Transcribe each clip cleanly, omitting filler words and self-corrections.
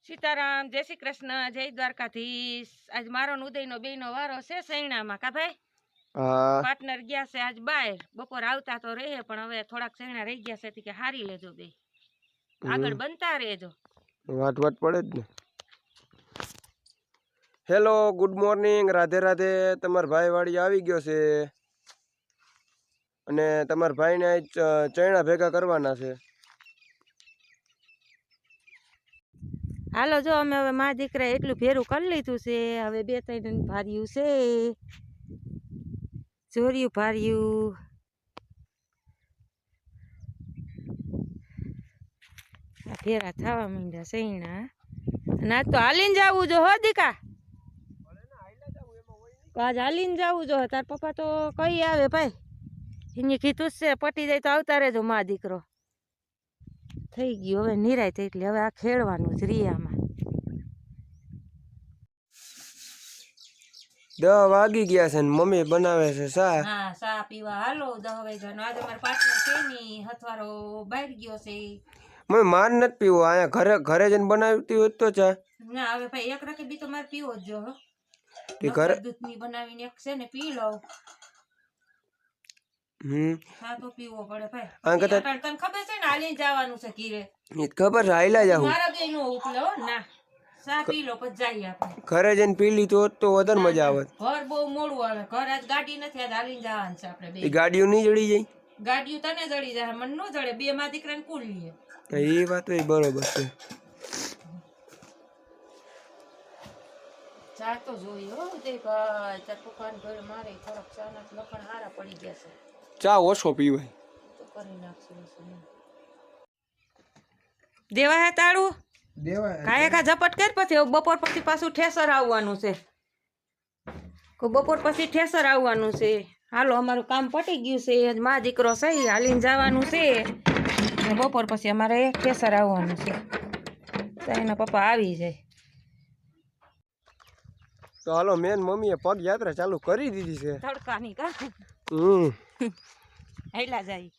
સીતારામ, જય શ્રી કૃષ્ણ, જય દ્વારકાધીશ। આજ મારો ને ઉદયનો બેયનો વારો છે સૈણામાં કા ભાઈ। પાર્ટનર ગયા છે આજ બહાર, બપોર આવતા તો રહે પણ હવે થોડાક સૈણા રહી ગયા છે કે હારી લેજો બે, આગળ બનતા રહેજો, વાત વાત પડે જ ને। Hello, good morning, Radhe Radhe. તમાર ભાઈ વાડી આવી ગયો છે અને તમાર ભાઈને ચૈણા ભેગા કરવાના છે। હાલો જો અમે હવે મા દીકરા એટલું ભેરું કરી લીધું છે, હવે બે ત્રણ ભાર્યું છે, જોર્યું ભાર્યું, ભેરા થવા માંડ્યા સૈણા। ના તો હાલીને જવું જો હો દીકા, આજ હાલીને જવું જો। તાર પપ્પા તો કઈ આવે ભાઈ, એની કીધું છે પટી જાય તો આવતા રહેજો મા દીકરો। થઈ ગયું હવે નિરાય, એટલે હવે આ ખેડવાનું જ રિયામાં। 10 વાગી ગયા છે ને મમ્મી બનાવે છે ચા। હા, ચા પીવા હાલો 10 વાગ્યાનો। આજે મારા પાછળ છે ની હથવારો બહાર ગયો છે। મમ્મી માર નથી પીવો, આયા ઘરે જઈને બનાવતી હોત તો ચા। ના હવે ભાઈ એક રકબી તો મારે પીવો જ જો હો, ઘરે દૂધની બનાવીને એક છે ને પી લઉં। ચા તો પીવો પડે ભાઈ, તને ખબર છે ને હાલીને જવાનું છે ઘીરે, ખબર છે હાઈલા જાવ મારા બે નો ઉપલે હો ના। ચા પી લો પછી જઈએ આપણે, ઘરે જઈને પી લીધું હોત તો વધારે મજા આવે। ઘર બહુ મોડું આવે, ઘર આજ ગાડી નથી, આજ હાલીને જવાનું છે આપણે બે। ગાડીઓ નહીં જડી જાય? ગાડીઓ તને જડી જાય, મને ન જડે, બે માં દીકરાને કુલ લઈએ। એ વાત બરોબર છે। ચા તો જોઈએ હો ઉદયભાઈ, તાર પપ્પાને ઘરે મારે થોડાક ચા ના લખણ હારા પડી ગયા છે, ચા ઓછો પીવાય તો કરી નાખશું। દેવા હે તાળું કાયા કા ઝપટ કર, પછી બપોર પછી પાછું ઠેસર આવવાનું છે, બપોર પછી ઠેસર આવવાનું છે। હાલો અમારું કામ પટી ગયું છે, મા દીકરો સહી હાલીને જવાનું છે, બપોર પછી અમારે ઠેસર આવવાનું છે, તો એના પપ્પા આવી જાય। તો હાલો મેન મમ્મીએ પગ યાત્રા ચાલુ કરી દીધી છે તડકાની કા। હેલા જાય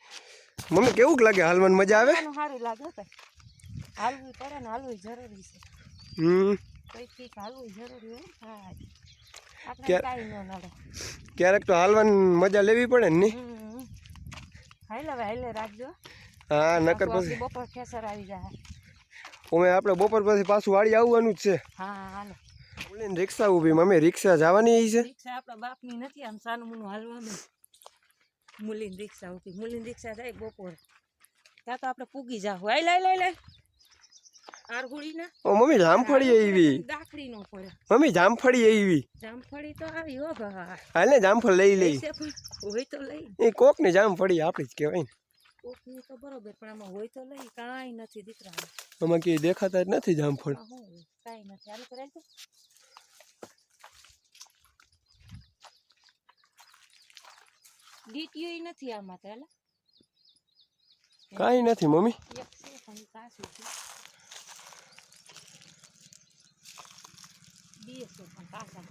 મમ્મી, કેવું લાગે હાલમાં? મજા આવે? સારું લાગે ભાઈ, હાલવું પડે ને, હાલવું જરૂરી છે। કઈથી હાલવું જરૂરી હોય હા, આપણે કાઈ ન નડે। ક્યારેક તો હાલવાની મજા લેવી પડે ને? હાલે હવે હાલે રાખજો। હા, નકર પછી બપોર ઠેસર આવી જાય, ઓમે આપણે બપોર પછી પાછું વાડી આવવાનું જ છે। હા હાલો, બોલીને રિક્ષા ઊભી, મમ્મી રિક્ષા જવાની છે? રિક્ષા આપણા બાપની નથી, આમ સાનું મુનું હાલવાનું। મુલીન રિક્ષા ઊભી, મુલીન રિક્ષા જાય બપોર, ત્યાં તો આપણે પૂગી જાવ। હાલ હાલ હાલ આરહુડી ના ઓ મમ્મી, જામફળી આવી, દાખડી નો પડે મમ્મી જામફળી આવી, જામફળી તો આવી હો ભાઈ, હાલ ને જામફળ લઈ લઈ, હોય તો લઈ, એ કોક ને જામફળી આપણી જ કહેવાય ને, કોક ની તો બરોબર, પણ આમાં હોય તો લઈ, કાંઈ નથી દીકરા, આમાં કે દેખાતા જ નથી જામફળ, કાંઈ નથી। હાલ કરાય તો ડીટીઓ નથી આમાં તો, હાલ કાંઈ નથી મમ્મી, એક છે પણ કાચું છે, બે છે પણ કાચા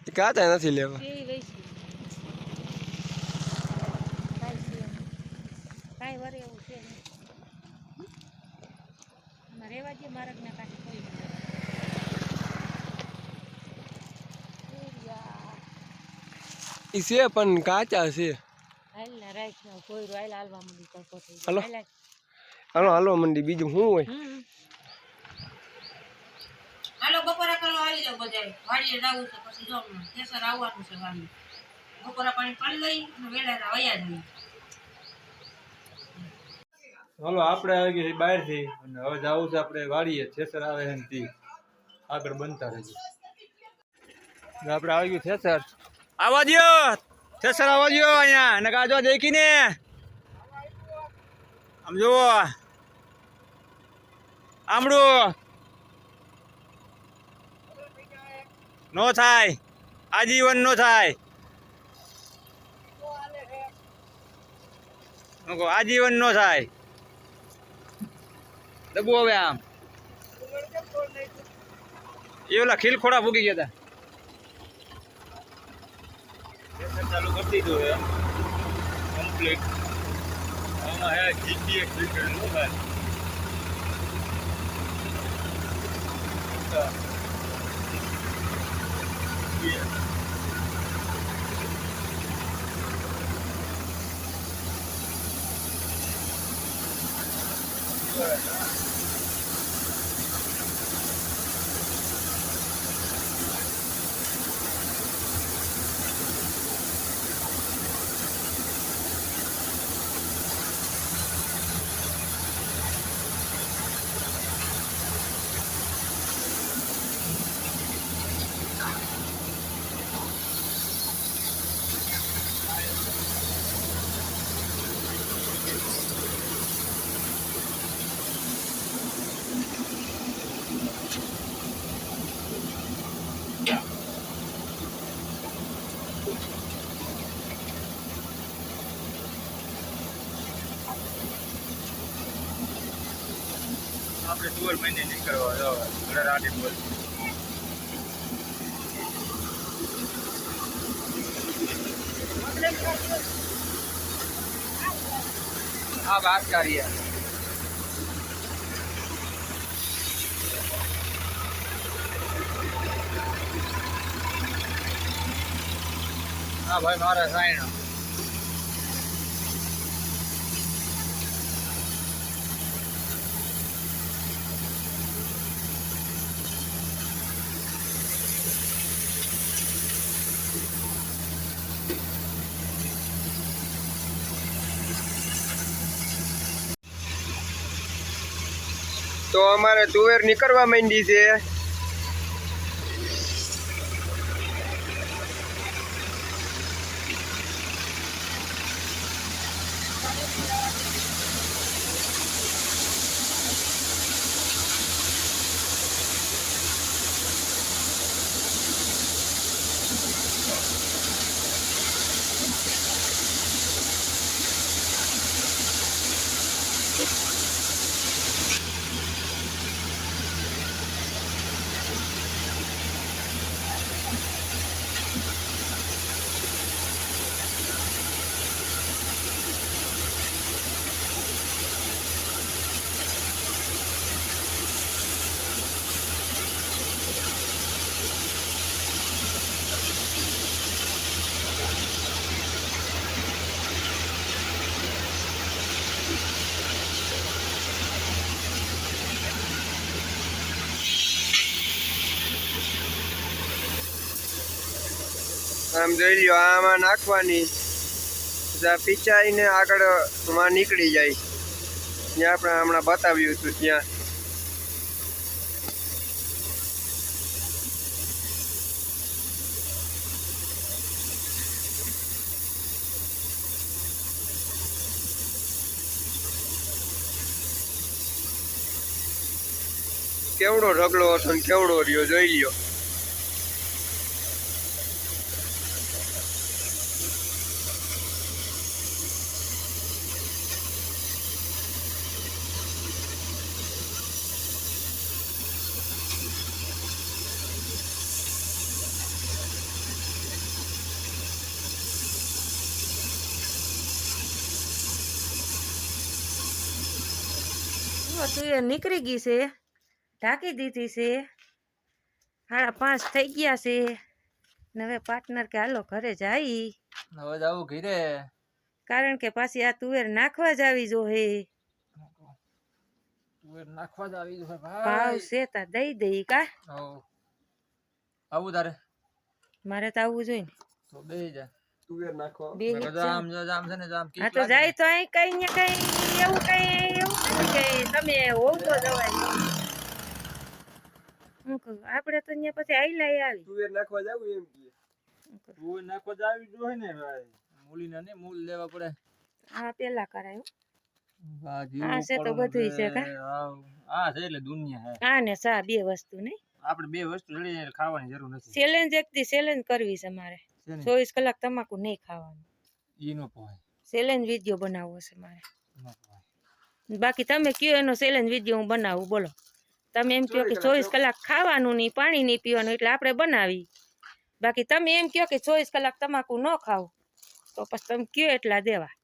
છે, કાચા નથી લેવા, બે વઈ છે, કાંઈ વરે એવું છે નહીં, આમાં રેવા દે, મારગના કાંઠે કોઈ ઈ છે પણ કાચા છે। હાલ ને રાખ ને કોઈ રોયલ હાલવા મંડી કરતો થઈ, હાલો હાલો હાલો મંડી, બીજું શું હોય? હાલો બપોરા કરવા આવી જાવ બજાય, વાડીએ જવું છે, પછી જો ઠેસર આવવાનું છે વાડી, બપોરા પાણી પાડી લઈ અને વેળા વયા જઈએ। હાલો આપણે આવી ગઈ બહાર થી, અને હવે જવું છે આપણે વાડીએ, ઠેસર આવે છે ને આગળ બનતા રહેજો। આપણે આવી ગયું ઠેસર, આવવા દો ઠેસર, આવવા દો અહીંયા, અને કાજો દેખીને આમ જુઓ, આમળું નો થાય, આજીવન નો થાય, આજીવન નો થાય, દબુ હવે આમ એ ઓલા ખીલ ખોડા ભૂગી ગયા હતા, ચાલુ કરી દીધું છે કમ્પ્લીટ, આમાં હે જીટીએક્સ કરેલું ભાઈ, આપણે 12 મહિને નીકળવા જો ઘરે રાડી બોલ આ વાત કરીએ હા ભાઈ મારા સાઈન તો અમારે તુવેર નીકળવા માંડી છે. આમ જોઈ લ્યો, આમાં નાખવાની પીચાઈને આગળ માં નીકળી જાય. ત્યાં આપણે હમણાં બતાવ્યું હતું ત્યાં. કેવડો ઢગલો હતો ને કેવડો રહ્યો જોઈ લ્યો. તુવેર નીકળી ગઈ છે, ઢાંકી દીધી છે. 5:30 થઈ ગયા છે ને હવે પાર્ટનર કે હાલો ઘરે જાય. હવે જાવું ઘરે, કારણ કે પાછી આ તુવેર નાખવા જ આવી જો હે. તુવેર નાખવા જ આવી છે ભાવ ભાઈ. છે તા દઈ દઈ કા. આવું તારે મારે તો આવવું જોઈએ ને. તો બેહી જા તુવેર નાખો. બે જામ જામ છે ને જામ હા તો જાય તો અહીં કઈ ને કઈ એવું નથી કે તમે હોવ તો જવાય. હું કહું આપણે તો અહીંયા પછી આઈલા આવી. તુવેર નાખવા જાવું એમ કે. તુવેર નાખવા જ આવી જોઈએ ને ભાઈ. મૂલીના ને મૂલ લેવા પડે. આ પેલા કરાયું. આ છે તો બધું છે કા. આ છે એટલે દુનિયા હે. આ ને સા બે વસ્તુ નહીં. આપણે બે વસ્તુ લઈને ખાવાની જરૂર નથી. ચેલેન્જ એકથી ચેલેન્જ કરવી છે મારે. 24 કલાક તમાકુ નહીં ખાવાનું. ઈ નો પોહાય. ચેલેન્જ વિડિયો બનાવવો છે મારે. બાકી તમે કયો એનો ચેલેન્જ વિડિયો હું બનાવું બોલો. તમે એમ કહો કે 24 કલાક ખાવાનું નહીં, પાણી નહીં પીવાનું, એટલે આપણે બનાવી. બાકી તમે એમ કહો કે 24 કલાક તમાકુ ન ખાવ તો પછી તમે કયો એટલા દેવા.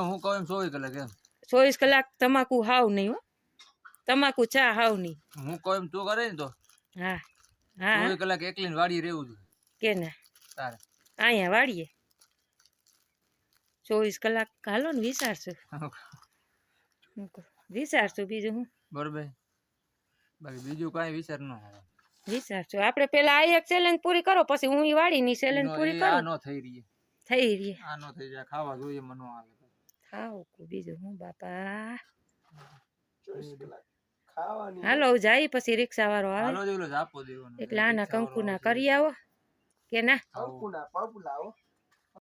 હું કહું એમ 24 કલાક એમ. 24 કલાક તમાકુ હાવ નહીં હો. તમાકુ ચા હાવ નહીં. હું કોઈ એમ તું કરે ને તો હા હા 24 કલાક એકલીને વાડી રહેવું છે કે ના તારે. અહીંયા વાળીએ 24 કલાક હાલો ને વિચારશું વિચારશું બીજું હું બરોબર. બાકી બીજું કાંઈ વિચાર ન આવે. વિચારશું આપણે પેલા આ એક ચેલેન્જ પૂરી કરો પછી હું ઈ વાડીની ચેલેન્જ પૂરી આ કરું. ન થઈ રહી. થઈ રહી આ ન થઈ જાય. ખાવા જોઈએ મને ન આવે. થાવ બીજું હું બાપા. 24 કલાક ખાવાની. હાલો જાય પછી રિક્ષા વાળો આવે હાલો દેવલો જ આપો દેવાનો. એટલે આના કંકુના કરી આવો કે ના પપુલા પપુલા હો.